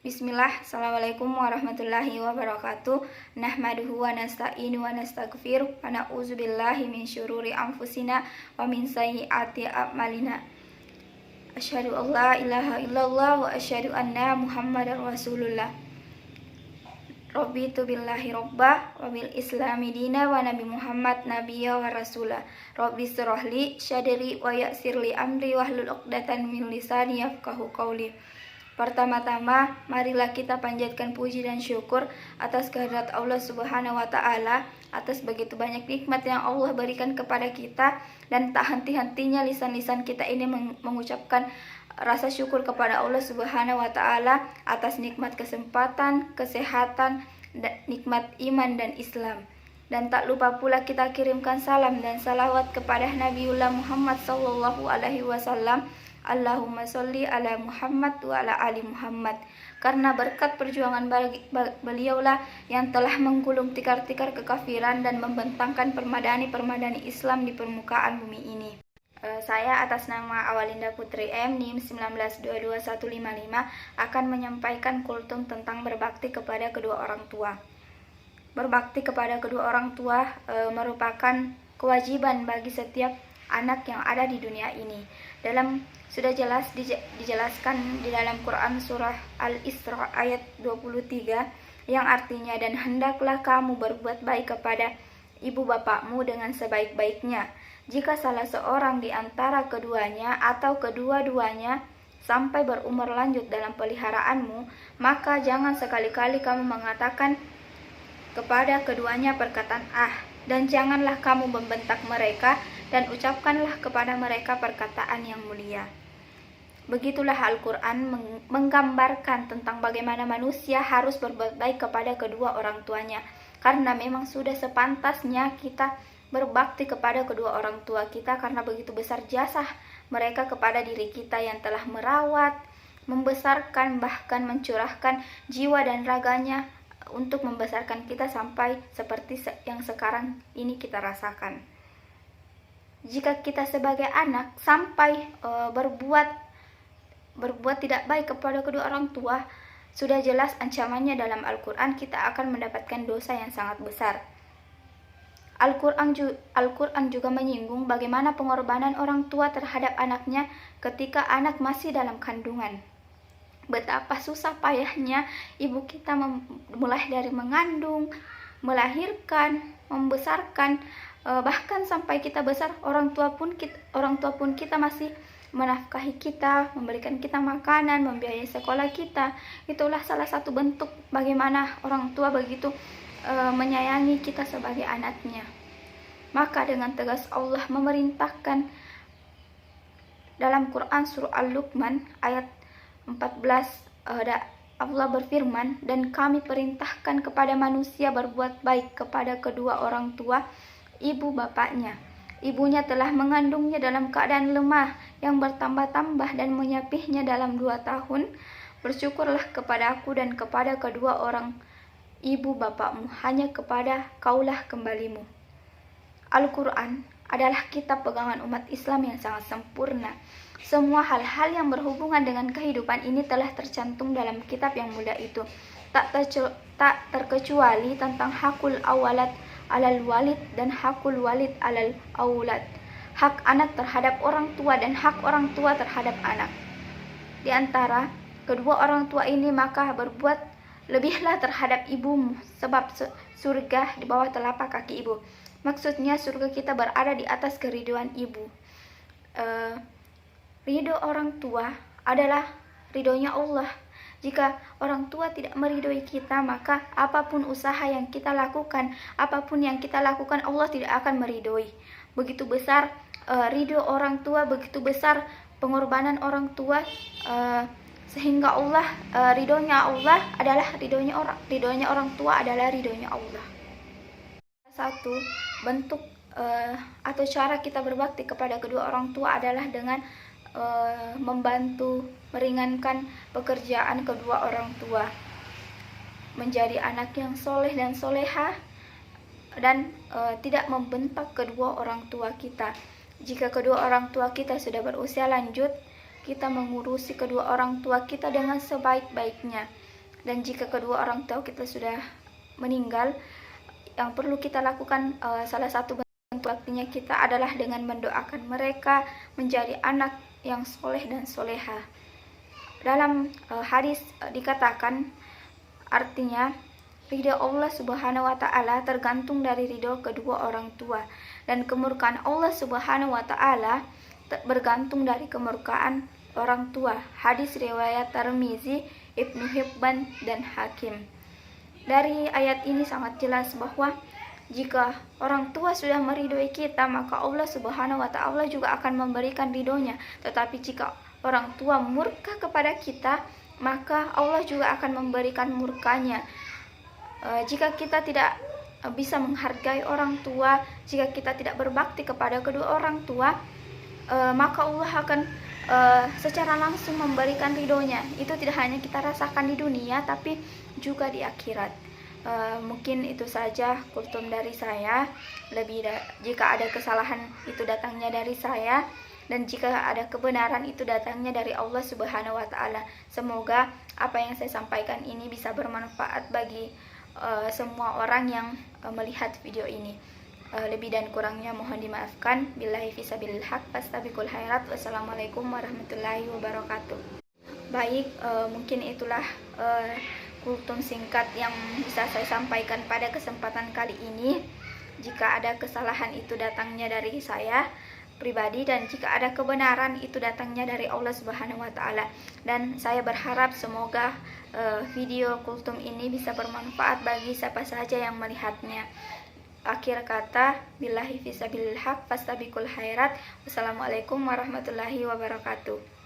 Bismillah, Assalamualaikum warahmatullahi wabarakatuh. Nahmaduhu wa nasta'inu wa nastaghfiruh wa na'udzubillahi min syururi anfusina wa min sayyiati a'malina. Asyhadu an la ilaha illallah wa asyhadu anna Muhammadar Rasulullah. Rabbitu billahi rabbah wa bil islami dina wa nabi Muhammad nabiyya wa rasulah. Rabbi syrahli syadri wa yassirli amri wahlul 'uqdatam min lisani yafqahu qawli. Pertama-tama, marilah kita panjatkan puji dan syukur atas kehadirat Allah Subhanahu wa Ta'ala, atas begitu banyak nikmat yang Allah berikan kepada kita, dan tak henti-hentinya lisan-lisan kita ini mengucapkan rasa syukur kepada Allah Subhanahu wa Ta'ala atas nikmat kesempatan, kesehatan, nikmat iman dan Islam. Dan tak lupa pula kita kirimkan salam dan salawat kepada Nabiullah Muhammad sallallahu alaihi wasallam. Allahumma sholli ala Muhammad wa ala ali Muhammad. Karena berkat perjuangan beliaulah yang telah menggulung tikar-tikar kekafiran dan membentangkan permadani-permadani Islam di permukaan bumi ini. Saya atas nama Awalinda Putri M, NIM 1922155 akan menyampaikan kultum tentang berbakti kepada kedua orang tua. Berbakti kepada kedua orang tua merupakan kewajiban bagi setiap anak yang ada di dunia ini. Sudah jelas dijelaskan di dalam Quran surah Al-Isra ayat 23 yang artinya, dan hendaklah kamu berbuat baik kepada ibu bapakmu dengan sebaik-baiknya. Jika salah seorang di antara keduanya atau kedua-duanya sampai berumur lanjut dalam peliharaanmu, maka jangan sekali-kali kamu mengatakan kepada keduanya perkataan dan janganlah kamu membentak mereka, dan ucapkanlah kepada mereka perkataan yang mulia. Begitulah Al-Quran menggambarkan tentang bagaimana manusia harus berbuat baik kepada kedua orang tuanya, karena memang sudah sepantasnya kita berbakti kepada kedua orang tua kita, karena begitu besar jasa mereka kepada diri kita yang telah merawat, membesarkan, bahkan mencurahkan jiwa dan raganya untuk membesarkan kita sampai seperti yang sekarang ini kita rasakan. Jika kita sebagai anak sampai berbuat tidak baik kepada kedua orang tua, sudah jelas ancamannya dalam Al-Quran, kita akan mendapatkan dosa yang sangat besar. Al-Quran juga menyinggung bagaimana pengorbanan orang tua terhadap anaknya ketika anak masih dalam kandungan. Betapa susah payahnya ibu kita mulai dari mengandung, melahirkan, membesarkan, bahkan sampai kita besar, orang tua pun kita masih menafkahi kita, memberikan kita makanan, membiayai sekolah kita. Itulah salah satu bentuk bagaimana orang tua begitu menyayangi kita sebagai anaknya. Maka dengan tegas Allah memerintahkan dalam Quran surah Al-Luqman ayat 14, Allah berfirman, dan kami perintahkan kepada manusia berbuat baik kepada kedua orang tua ibu bapaknya. Ibunya telah mengandungnya dalam keadaan lemah yang bertambah-tambah dan menyapihnya dalam 2 tahun. Bersyukurlah kepada aku dan kepada kedua orang ibu bapakmu, hanya kepada kaulah kembalimu. Al-Quran adalah kitab pegangan umat Islam yang sangat sempurna. Semua hal-hal yang berhubungan dengan kehidupan ini telah tercantum dalam kitab yang mulia itu. Tak terkecuali tentang hakul awalat alal walid dan hakul walid alal aulad, hak anak terhadap orang tua dan hak orang tua terhadap anak. Di antara kedua orang tua ini, maka berbuat lebihlah terhadap ibumu, sebab surga di bawah telapak kaki ibu. Maksudnya surga kita berada di atas keriduan ibu. Ridho orang tua adalah ridhonya Allah. Jika orang tua tidak meridhoi kita, maka apapun usaha yang kita lakukan, Allah tidak akan meridhoi. Begitu besar ridho orang tua, begitu besar pengorbanan orang tua, sehingga ridhonya Allah adalah ridhonya orang tua adalah ridhonya Allah. Satu bentuk atau cara kita berbakti kepada kedua orang tua adalah dengan membantu meringankan pekerjaan kedua orang tua, menjadi anak yang soleh dan soleha, dan tidak membentak kedua orang tua kita. Jika kedua orang tua kita sudah berusia lanjut, kita mengurusi kedua orang tua kita dengan sebaik-baiknya. Dan jika kedua orang tua kita sudah meninggal, yang perlu kita lakukan salah satu bentuk baktinya kita adalah dengan mendoakan mereka menjadi anak yang soleh dan soleha. Dalam hadis dikatakan, artinya ridho Allah Subhanahu wa Ta'ala tergantung dari ridho kedua orang tua, dan kemurkaan Allah Subhanahu wa Ta'ala bergantung dari kemurkaan orang tua. Hadis riwayat Tirmizi, Ibnu Hibban, dan Hakim. Dari ayat ini sangat jelas bahwa jika orang tua sudah meridhoi kita, maka Allah Subhanahu wa Ta'ala juga akan memberikan ridhonya. Tetapi jika orang tua murka kepada kita, maka Allah juga akan memberikan murkanya. Jika kita tidak bisa menghargai orang tua, jika kita tidak berbakti kepada kedua orang tua, maka Allah akan secara langsung memberikan ridhonya. Itu tidak hanya kita rasakan di dunia, tapi juga di akhirat. Mungkin itu saja kultum dari saya. Jika ada kesalahan itu datangnya dari saya, dan jika ada kebenaran itu datangnya dari Allah Subhanahu wa Ta'ala. Semoga apa yang saya sampaikan ini bisa bermanfaat bagi semua orang yang melihat video ini. Lebih dan kurangnya mohon dimaafkan. Billahi fisabilil haq, fastabiqul khairat. Wassalamualaikum warahmatullahi wabarakatuh. Baik, mungkin itulah kultum singkat yang bisa saya sampaikan pada kesempatan kali ini. Jika ada kesalahan itu datangnya dari saya pribadi, dan jika ada kebenaran itu datangnya dari Allah Subhanahu wa Ta'ala. Dan saya berharap semoga video kultum ini bisa bermanfaat bagi siapa saja yang melihatnya. Akhir kata, billahi fisabilil haq, fastabiqul khairat. Wassalamualaikum warahmatullahi wabarakatuh.